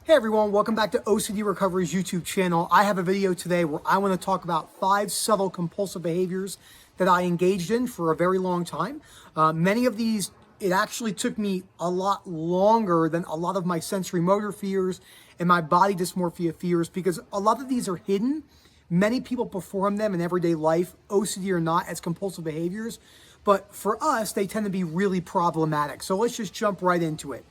Hey everyone, welcome back to OCD Recovery's YouTube channel. I have a video today where I want to talk about 5 subtle compulsive behaviors that I engaged in for a very long time. Many of these, it actually took me a lot longer than a lot of my sensory motor fears and my body dysmorphia fears because a lot of these are hidden. Many people perform them in everyday life, OCD or not, as compulsive behaviors. But for us, they tend to be really problematic. So let's just jump right into it.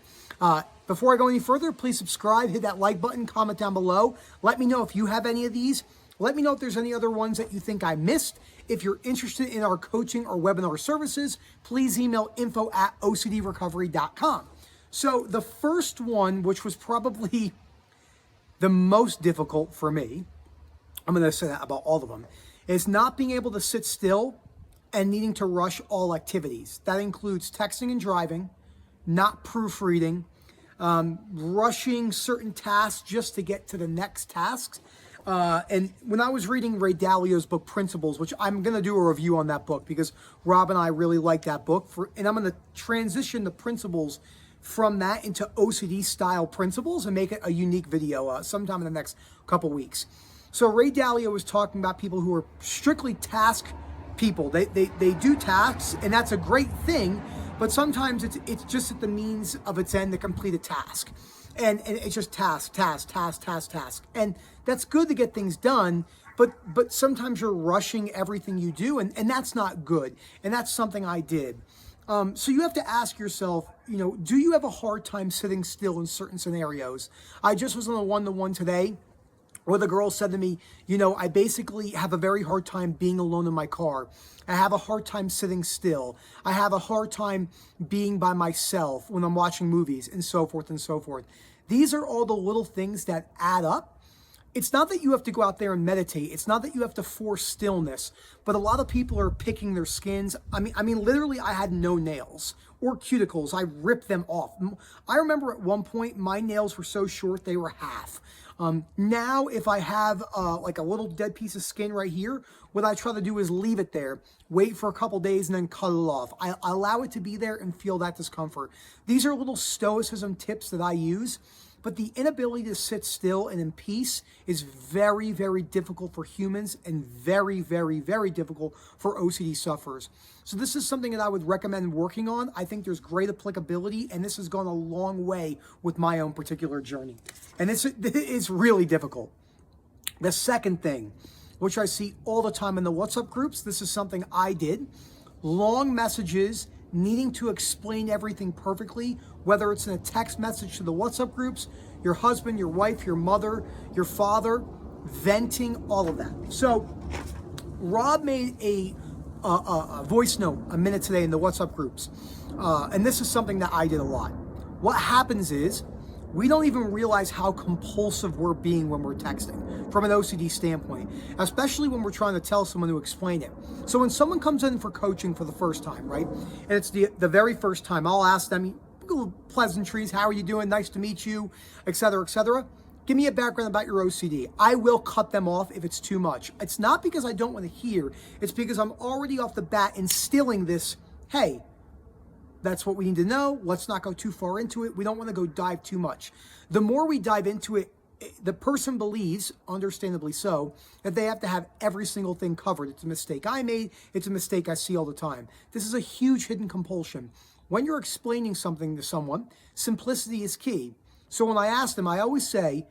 Before I go any further, please subscribe, hit that like button, comment down below. Let me know if you have any of these. Let me know if there's any other ones that you think I missed. If you're interested in our coaching or webinar services, please email info@ocdrecovery.com. So the first one, which was probably the most difficult for me, I'm going to say that about all of them, is not being able to sit still and needing to rush all activities. That includes texting and driving, not proofreading, rushing certain tasks just to get to the next tasks. And when I was reading Ray Dalio's book, Principles, which I'm going to do a review on that book because Rob and I really like that book, and I'm going to transition the principles from that into OCD style principles and make it a unique video sometime in the next couple weeks. So Ray Dalio was talking about people who are strictly task people. They do tasks, and that's a great thing. But sometimes it's just at the means of its end to complete a task. And it's just task. And that's good to get things done, but sometimes you're rushing everything you do, and that's not good. And that's something I did. So you have to ask yourself, do you have a hard time sitting still in certain scenarios? I just was on a one-to-one today where the girl said to me, I basically have a very hard time being alone in my car. I have a hard time sitting still. I have a hard time being by myself when I'm watching movies, and so forth and so forth. These are all the little things that add up. It's not that you have to go out there and meditate. It's not that you have to force stillness, but a lot of people are picking their skins. I mean, literally, I had no nails or cuticles. I ripped them off. I remember at one point, my nails were so short, they were half. Now, if I have like a little dead piece of skin right here, what I try to do is leave it there, wait for a couple days, and then cut it off. I allow it to be there and feel that discomfort. These are little stoicism tips that I use, but the inability to sit still and in peace is very, very difficult for humans and very, very, very difficult for OCD sufferers. So this is something that I would recommend working on. I think there's great applicability, and this has gone a long way with my own particular journey. And it's really difficult. The second thing, which I see all the time in the WhatsApp groups, this is something I did. Long messages, needing to explain everything perfectly, whether it's in a text message to the WhatsApp groups, your husband, your wife, your mother, your father, venting, all of that. So Rob made a voice note a minute today in the WhatsApp groups. And this is something that I did a lot. What happens is, we don't even realize how compulsive we're being when we're texting from an OCD standpoint, especially when we're trying to tell someone to explain it. So when someone comes in for coaching for the first time, right, and it's the very first time, I'll ask them, little pleasantries, how are you doing, nice to meet you, etc., etc. Give me a background about your OCD. I will cut them off if it's too much. It's not because I don't want to hear, it's because I'm already off the bat instilling this, hey, that's what we need to know. Let's not go too far into it. We don't want to go dive too much. The more we dive into it, the person believes, understandably so, that they have to have every single thing covered. It's a mistake I made. It's a mistake I see all the time. This is a huge hidden compulsion. When you're explaining something to someone, simplicity is key. So when I ask them, I always say,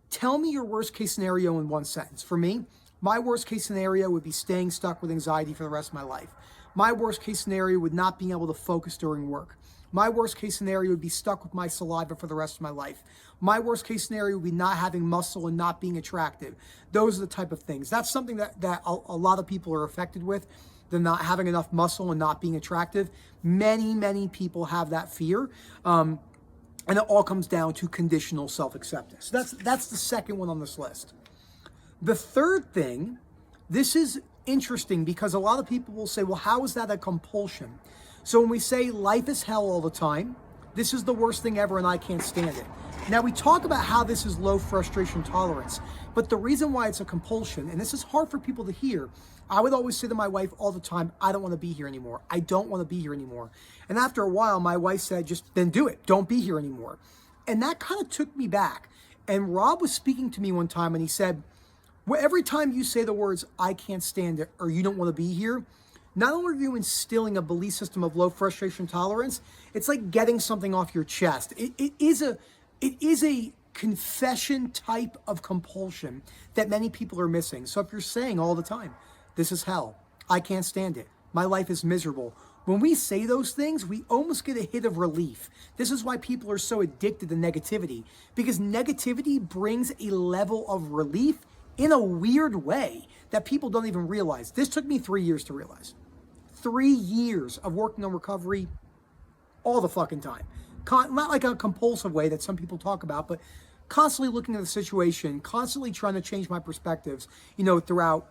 tell me your worst case scenario in one sentence. For me, my worst case scenario would be staying stuck with anxiety for the rest of my life. My worst case scenario would not being able to focus during work. My worst case scenario would be stuck with my saliva for the rest of my life. My worst case scenario would be not having muscle and not being attractive. Those are the type of things. That's something that a lot of people are affected with. They're not having enough muscle and not being attractive. Many, many people have that fear. And it all comes down to conditional self-acceptance. That's the second one on this list. The third thing, this is interesting because a lot of people will say, well, how is that a compulsion? So when we say life is hell all the time, this is the worst thing ever and I can't stand it. Now we talk about how this is low frustration tolerance, but the reason why it's a compulsion, and this is hard for people to hear, I would always say to my wife all the time, I don't want to be here anymore. I don't want to be here anymore. And after a while, my wife said, just then do it. Don't be here anymore. And that kind of took me back. And Rob was speaking to me one time and he said, well, every time you say the words, I can't stand it, or you don't want to be here, not only are you instilling a belief system of low frustration tolerance, it's like getting something off your chest. It is a confession type of compulsion that many people are missing. So if you're saying all the time, this is hell, I can't stand it, my life is miserable, when we say those things, we almost get a hit of relief. This is why people are so addicted to negativity, because negativity brings a level of relief in a weird way that people don't even realize. This took me 3 years to realize. 3 years of working on recovery all the fucking time. Not like a compulsive way that some people talk about, but constantly looking at the situation, constantly trying to change my perspectives, throughout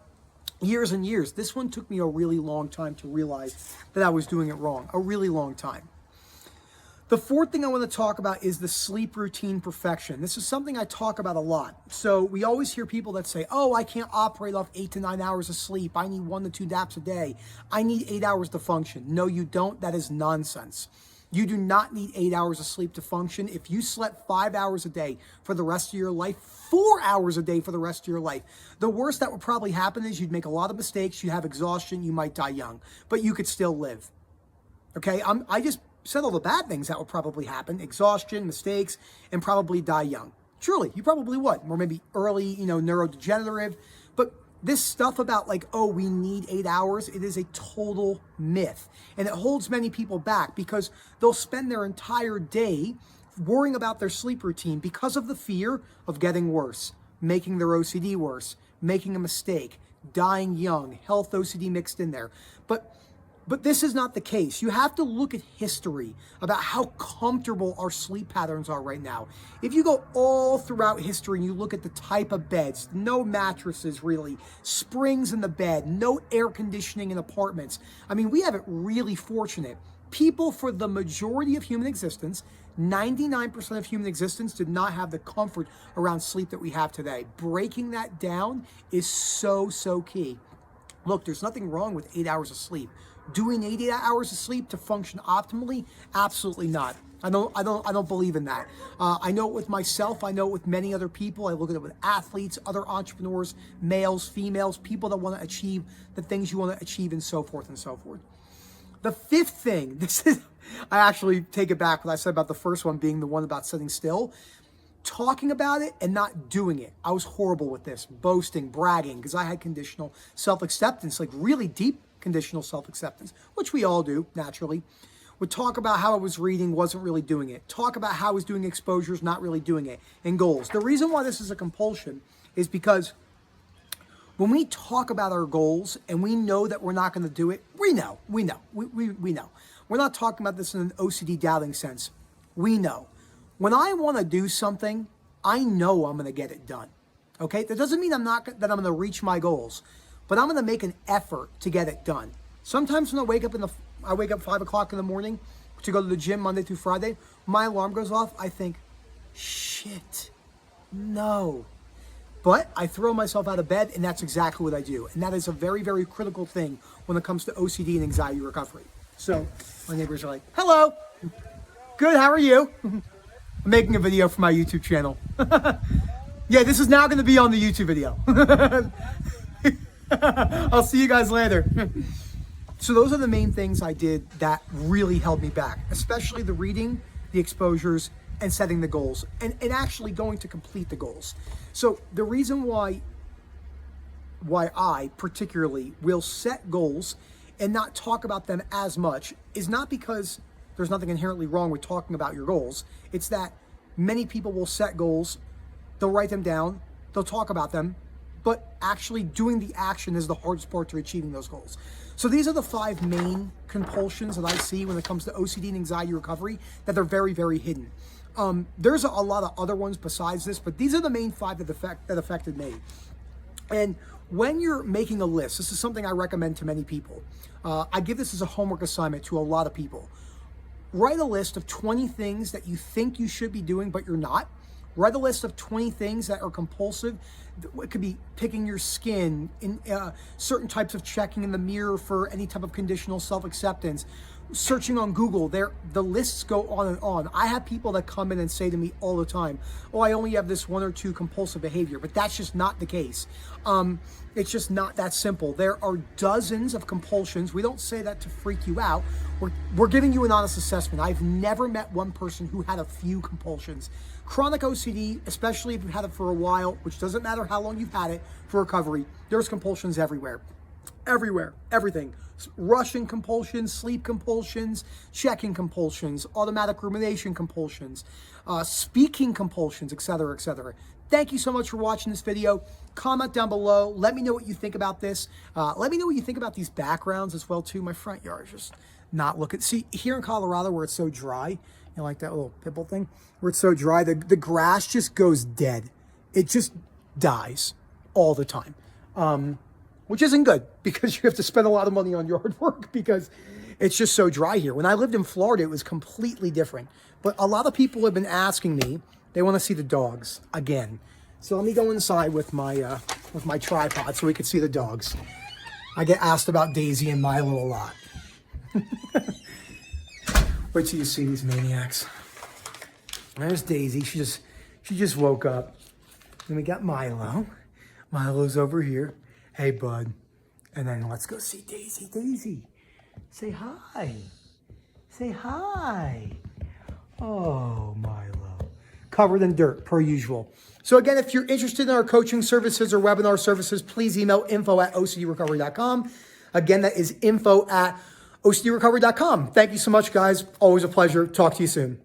years and years. This one took me a really long time to realize that I was doing it wrong. A really long time. The fourth thing I want to talk about is the sleep routine perfection. This is something I talk about a lot. So we always hear people that say, oh, I can't operate off 8 to 9 hours of sleep. I need 1 to 2 naps a day. I need 8 hours to function. No, you don't. That is nonsense. You do not need 8 hours of sleep to function. If you slept 5 hours a day for the rest of your life, 4 hours a day for the rest of your life, the worst that would probably happen is you'd make a lot of mistakes, you have exhaustion, you might die young, but you could still live. Okay, I just said all the bad things that would probably happen: exhaustion, mistakes, and probably die young. Truly, you probably would, or maybe early, neurodegenerative. But this stuff about like, oh, we need 8 hours, it is a total myth. And it holds many people back because they'll spend their entire day worrying about their sleep routine because of the fear of getting worse, making their OCD worse, making a mistake, dying young, health OCD mixed in there. But this is not the case. You have to look at history about how comfortable our sleep patterns are right now. If you go all throughout history and you look at the type of beds, no mattresses really, springs in the bed, no air conditioning in apartments. I mean, we have it really fortunate. People, for the majority of human existence, 99% of human existence, did not have the comfort around sleep that we have today. Breaking that down is so, so key. Look, there's nothing wrong with 8 hours of sleep. Doing 80 hours of sleep to function optimally? Absolutely not. I don't believe in that. I know it with myself. I know it with many other people. I look at it with athletes, other entrepreneurs, males, females, people that want to achieve the things you want to achieve, and so forth and so forth. The fifth thing, I actually take it back what I said about the first one being the one about sitting still. Talking about it and not doing it. I was horrible with this, boasting, bragging, because I had conditional self-acceptance, like really deep conditional self-acceptance, which we all do naturally. Would talk about how I was reading, wasn't really doing it. Talk about how I was doing exposures, not really doing it. And goals. The reason why this is a compulsion is because when we talk about our goals and we know that we're not going to do it, we know. We know. We're not talking about this in an OCD doubting sense. We know. When I want to do something, I know I'm going to get it done. Okay? That doesn't mean that I'm going to reach my goals, but I'm going to make an effort to get it done. Sometimes when I wake up 5 o'clock in the morning to go to the gym Monday through Friday, my alarm goes off, I think, shit, no. But I throw myself out of bed, and that's exactly what I do. And that is a very, very critical thing when it comes to OCD and anxiety recovery. So my neighbors are like, hello, good, how are you? I'm making a video for my YouTube channel. Yeah, this is now going to be on the YouTube video. I'll see you guys later. So those are the main things I did that really held me back, especially the reading, the exposures, and setting the goals, and actually going to complete the goals. So the reason why I particularly will set goals and not talk about them as much is not because there's nothing inherently wrong with talking about your goals. It's that many people will set goals, they'll write them down, they'll talk about them, but actually doing the action is the hardest part to achieving those goals. So these are the 5 main compulsions that I see when it comes to OCD and anxiety recovery that are very, very hidden. There's a lot of other ones besides this, but these are the main 5 that affected me. And when you're making a list, this is something I recommend to many people. I give this as a homework assignment to a lot of people. Write a list of 20 things that you think you should be doing, but you're not. Write a list of 20 things that are compulsive. It could be picking your skin, in certain types of checking in the mirror for any type of conditional self-acceptance. searching on Google, the lists go on and on. I have people that come in and say to me all the time, oh, I only have this 1 or 2 compulsive behavior, but that's just not the case. It's just not that simple. There are dozens of compulsions. We don't say that to freak you out. We're giving you an honest assessment. I've never met one person who had a few compulsions. Chronic OCD, especially if you've had it for a while, which doesn't matter how long you've had it for recovery, there's compulsions everywhere. Everywhere, everything. Rushing compulsions, sleep compulsions, checking compulsions, automatic rumination compulsions, speaking compulsions, etc., etc. Thank you so much for watching this video. Comment down below. Let me know what you think about this. Let me know what you think about these backgrounds as well, too. My front yard is just not looking. See, here in Colorado where it's so dry, you know, like that little pimple thing, where it's so dry, the grass just goes dead. It just dies all the time. Which isn't good because you have to spend a lot of money on yard work because it's just so dry here. When I lived in Florida, it was completely different. But a lot of people have been asking me, they want to see the dogs again. So let me go inside with my tripod so we can see the dogs. I get asked about Daisy and Milo a lot. Wait till you see these maniacs. There's Daisy. She just woke up. And we got Milo. Milo's over here. Hey, bud. And then let's go see Daisy. Daisy, say hi. Say hi. Oh, Milo. Covered in dirt, per usual. So again, if you're interested in our coaching services or webinar services, please email info@ocdrecovery.com. Again, that is info@ocdrecovery.com. Thank you so much, guys. Always a pleasure. Talk to you soon.